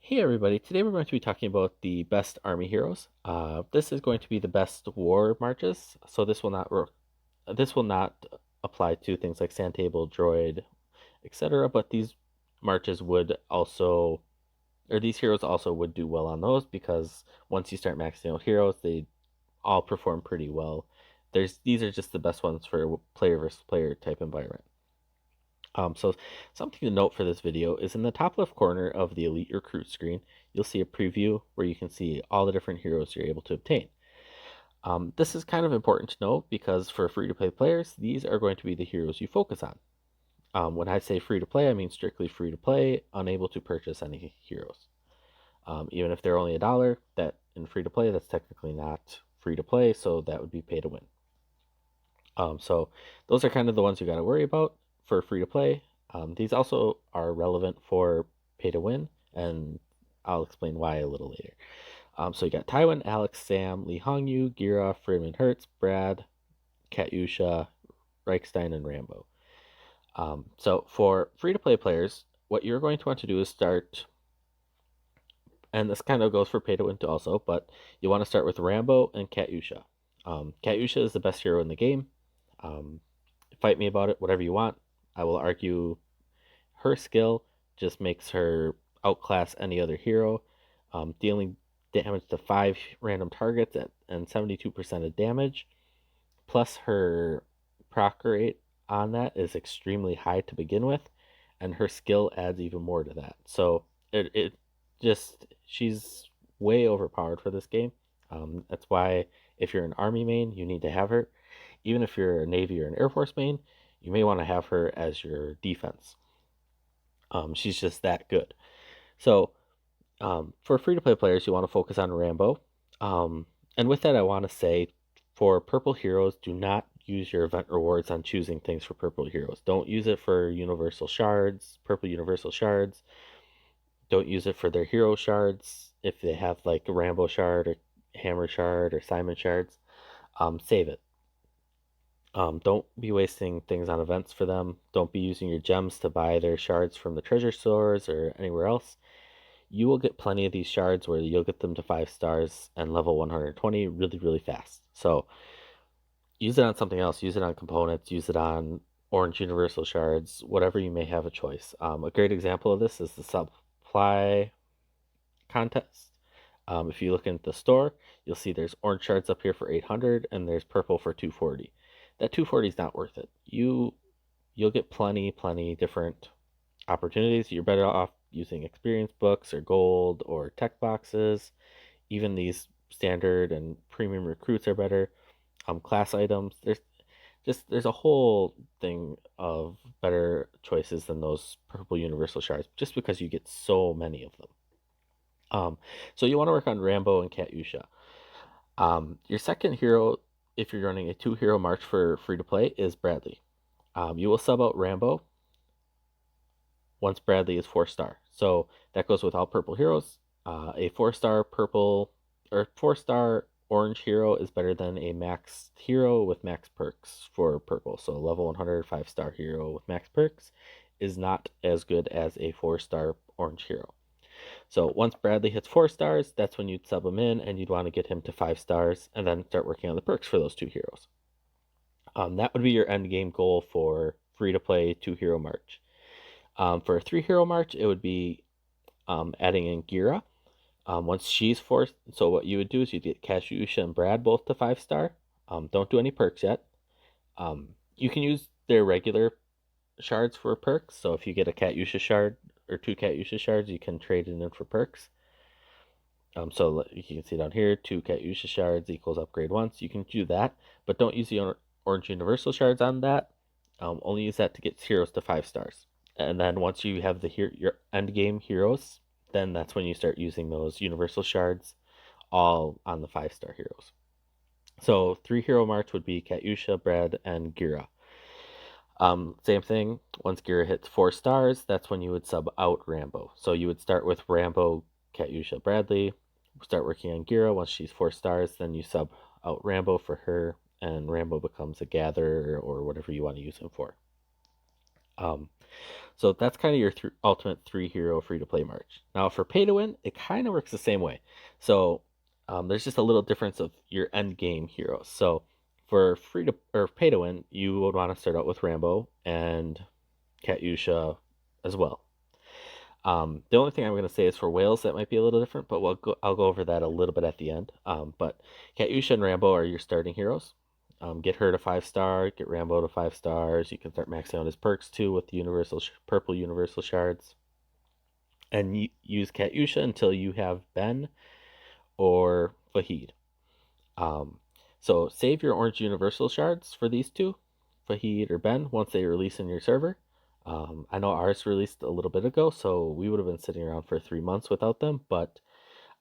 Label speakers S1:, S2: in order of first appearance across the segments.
S1: Hey everybody, today we're going to be talking about the best army heroes. This is going to be the best war marches, so this will not apply to things like Sandtable, Droid, etc. But these marches would also, or these heroes also would do well on those because once you start maxing out heroes, they all perform pretty well. These are just the best ones for player versus player type environment. So something to note for this video is in the top left corner of the Elite Recruit screen, you'll see a preview where you can see all the different heroes you're able to obtain. This is kind of important to know because for free-to-play players, these are going to be the heroes you focus on. When I say free-to-play, I mean strictly free-to-play, unable to purchase any heroes. Even if they're only $1, that in free-to-play, that's technically not free-to-play, so that would be pay-to-win. So those are kind of the ones you got to worry about for free to play. These also are relevant for pay to win, and I'll explain why a little later. So you got Tywin, Alex, Sam, Lee Hongyu, Gira, Friedman Hertz, Brad, Katyusha, Reichstein, and Rambo. So for free to play players, what you're going to want to do is start, and this kind of goes for pay to win too also, but you want to start with Rambo and Katyusha. Katyusha is the best hero in the game. Um, Fight me about it, whatever you want. I will argue her skill just makes her outclass any other hero, dealing damage to 5 random targets and 72% of damage. Plus, her proc rate on that is extremely high to begin with, and her skill adds even more to that. So it just she's way overpowered for this game. That's why if you're an army main, you need to have her. Even if you're a navy or an air force main, you may want to have her as your defense. She's just that good. So for free to play players, you want to focus on Rambo. And with that, I want to say for purple heroes, do not use your event rewards on choosing things for purple heroes. Don't use it for universal shards, purple universal shards. Don't use it for their hero shards. If they have like a Rambo shard or Hammer shard or Simon shards, save it. Don't be wasting things on events for them. Don't be using your gems to buy their shards from the treasure stores or anywhere else. You will get plenty of these shards where you'll get them to 5 stars and level 120 really, really fast. So use it on something else. Use it on components. Use it on orange universal shards, whatever you may have a choice. A great example of this is the supply contest. If you look into the store, you'll see there's orange shards up here for 800 and there's purple for 240. That 240 is not worth it. You'll get plenty different opportunities. You're better off using experience books or gold or tech boxes. Even these standard and premium recruits are better. Class items. There's a whole thing of better choices than those purple universal shards, just because you get so many of them. So you want to work on Rambo and Katyusha. Your second hero, if you're running a 2 hero march for free to play, is Bradley. You will sub out Rambo once Bradley is 4 star. So that goes with all purple heroes. A 4 star purple or 4 star orange hero is better than a max hero with max perks for purple. So a level 100 5-star hero with max perks is not as good as a 4 star orange hero. So once Bradley hits 4 stars, that's when you'd sub him in and you'd want to get him to 5 stars and then start working on the perks for those 2 heroes. That would be your end game goal for free to play 2 hero march. For a 3 hero march, it would be adding in Gira. Once she's forced, so what you would do is you'd get Katyusha and Brad both to 5 star. Don't do any perks yet. You can use their regular shards for perks. So if you get a Katyusha shard or 2 Katyusha shards, you can trade it in for perks. So you can see down here, 2 Katyusha shards equals upgrade once. You can do that, but don't use the orange universal shards on that. Only use that to get heroes to 5 stars. And then once you have your end game heroes, then that's when you start using those universal shards all on the 5 star heroes. So 3 hero march would be Katyusha, Brad, and Gira. Same thing. Once Gira hits 4 stars, that's when you would sub out Rambo. So you would start with Rambo, Katyusha, Bradley. Start working on Gira. Once she's 4 stars, then you sub out Rambo for her, and Rambo becomes a gatherer or whatever you want to use him for. Um, so that's kind of your ultimate three hero free to play march. Now for pay to win, it kind of works the same way. So there's just a little difference of your end game heroes. So for free to or pay to win, you would want to start out with Rambo and Katyusha as well. The only thing I'm going to say is for whales that might be a little different, but I'll go over that a little bit at the end. But Katyusha and Rambo are your starting heroes. Get her to 5-star, get Rambo to 5 stars. You can start maxing out his perks too with the purple universal shards, and use Katyusha until you have Ben or Fahid. Um, so save your orange universal shards for these two, Fahid or Ben, once they release in your server. I know ours released a little bit ago, so we would have been sitting around for 3 months without them, but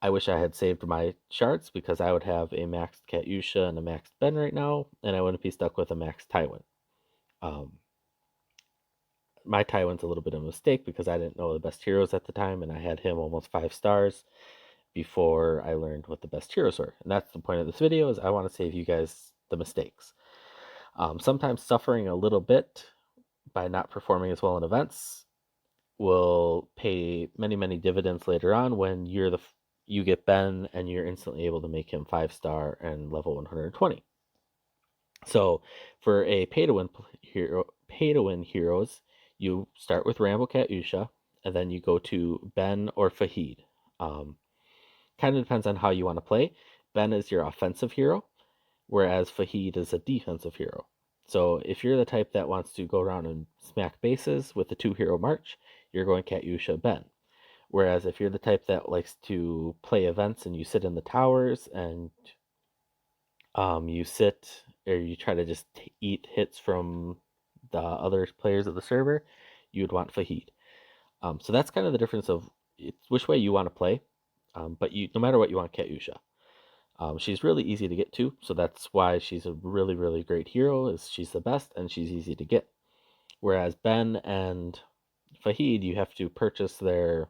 S1: I wish I had saved my shards because I would have a maxed Katyusha and a maxed Ben right now, and I wouldn't be stuck with a maxed Tywin. Um, my Tywin's a little bit of a mistake because I didn't know the best heroes at the time, and I had him almost 5 stars before I learned what the best heroes were. And that's the point of this video, is I want to save you guys the mistakes. Sometimes suffering a little bit by not performing as well in events will pay many, many dividends later on when you get Ben and you're instantly able to make him 5-star and level 120. So for a pay to win heroes, you start with Rambo Katyusha, and then you go to Ben or Fahid. Um, Kind of depends on how you want to play. Ben is your offensive hero, whereas Fahid is a defensive hero. So if you're the type that wants to go around and smack bases with the 2-hero march, you're going Katyusha Ben. Whereas if you're the type that likes to play events and you sit in the towers and you sit or you try to just eat hits from the other players of the server, you would want Fahid. So that's kind of the difference of which way you want to play. But no matter what, you want Katyusha. She's really easy to get to, so that's why she's a really, really great hero. Is she's the best and she's easy to get. Whereas Ben and Fahid, you have to purchase their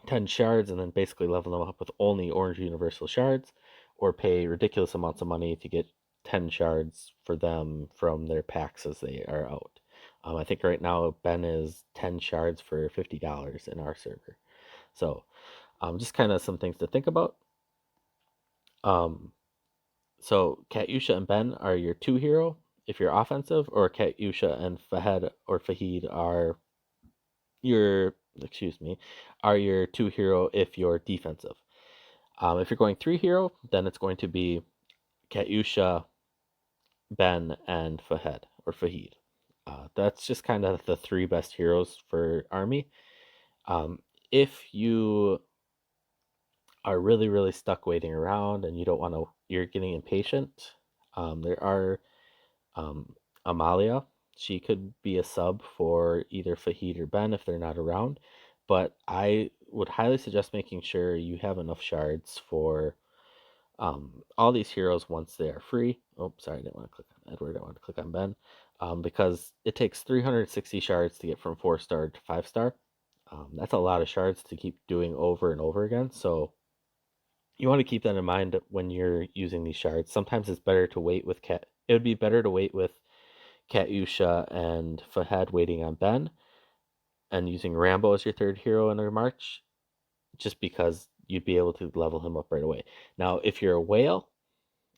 S1: 10 shards and then basically level them up with only orange universal shards, or pay ridiculous amounts of money to get 10 shards for them from their packs as they are out. I think right now Ben is 10 shards for $50 in our server. So just kind of some things to think about. Um, So Katyusha and Ben are your 2-hero if you're offensive, or Katyusha and Fahad or Fahid are your are your 2-hero if you're defensive. If you're going 3-hero, then it's going to be Katyusha, Ben, and Fahid. That's just kind of the 3 best heroes for army. Um, if you are really, really stuck waiting around and you don't want to, you're getting impatient, there are Amalia. She could be a sub for either Fahid or Ben if they're not around, but I would highly suggest making sure you have enough shards for all these heroes once they are free. Oh, sorry, I didn't want to click on Edward. I want to click on Ben, because it takes 360 shards to get from 4-star to 5-star. That's a lot of shards to keep doing over and over again. So you want to keep that in mind when you're using these shards. Sometimes it's better to wait with Cat. It would be better to wait with Katyusha and Fahad waiting on Ben, and using Rambo as your 3rd hero in a march, just because you'd be able to level him up right away. Now, if you're a whale,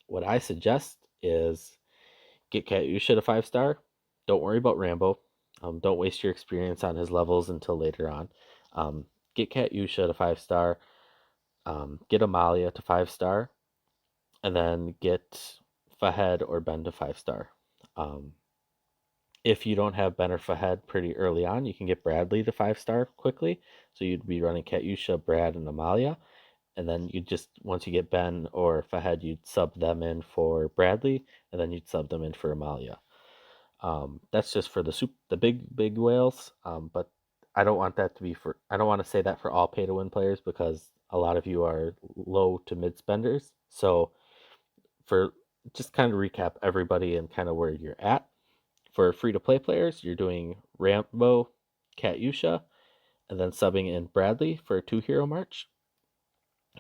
S1: what I suggest is get Katyusha to 5-star. Don't worry about Rambo. Don't waste your experience on his levels until later on. Get Katyusha to 5-star. Get Amalia to 5-star, and then get Fahad or Ben to 5-star. If you don't have Ben or Fahad pretty early on, you can get Bradley to 5-star quickly. So you'd be running Katyusha, Brad, and Amalia. And then you just, once you get Ben or Fahad, you'd sub them in for Bradley, and then you'd sub them in for Amalia. That's just for the big whales. But I don't want that to be I don't want to say that for all pay to win players, because a lot of you are low to mid spenders. So for just kind of recap everybody and kind of where you're at. For free to play players, you're doing Rambo, Katyusha, and then subbing in Bradley for a 2-hero march.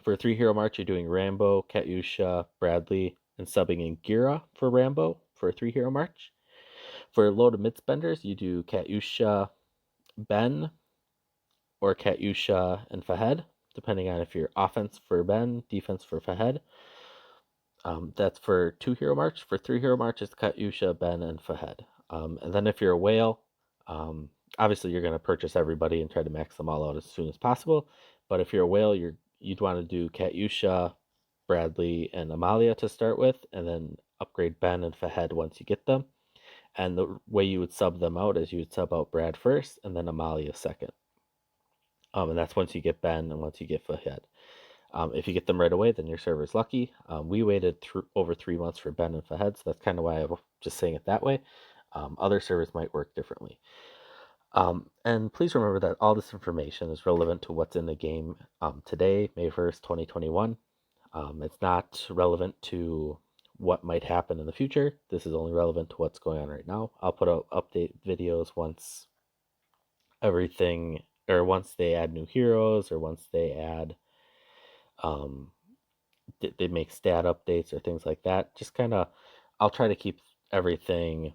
S1: For a 3-hero march, you're doing Rambo, Katyusha, Bradley, and subbing in Gira for Rambo for a 3-hero march. For low to mid spenders, you do Katyusha, Ben, or Katyusha and Fahed, depending on if you're offense for Ben, defense for Fahed. That's for 2 hero march. For 3 hero march, it's Katyusha, Ben, and Fahed. And then if you're a whale, obviously you're going to purchase everybody and try to max them all out as soon as possible. But if you're a whale, you'd want to do Katyusha, Bradley, and Amalia to start with, and then upgrade Ben and Fahed once you get them. And the way you would sub them out is you would sub out Brad first, and then Amalia second. And that's once you get Ben and once you get Fahed. If you get them right away, then your server's lucky. We waited over 3 months for Ben and Fahed, so that's kind of why I'm just saying it that way. Other servers might work differently. And please remember that all this information is relevant to what's in the game today, May 1st, 2021. It's not relevant to what might happen in the future. This is only relevant to what's going on right now. I'll put out update videos once everything, or once they add new heroes, or once they add um, they make stat updates or things like that. Just kind of, I'll try to keep everything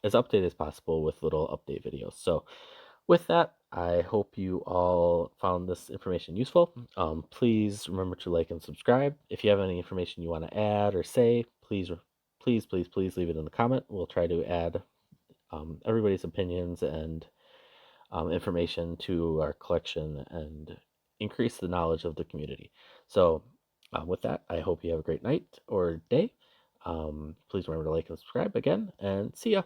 S1: as updated as possible with little update videos. So with that, I hope you all found this information useful. Please remember to like and subscribe. If you have any information you want to add or say, please leave it in the comment. We'll try to add everybody's opinions and information to our collection and increase the knowledge of the community. So, with that, I hope you have a great night or day. Please remember to like and subscribe again, and see ya.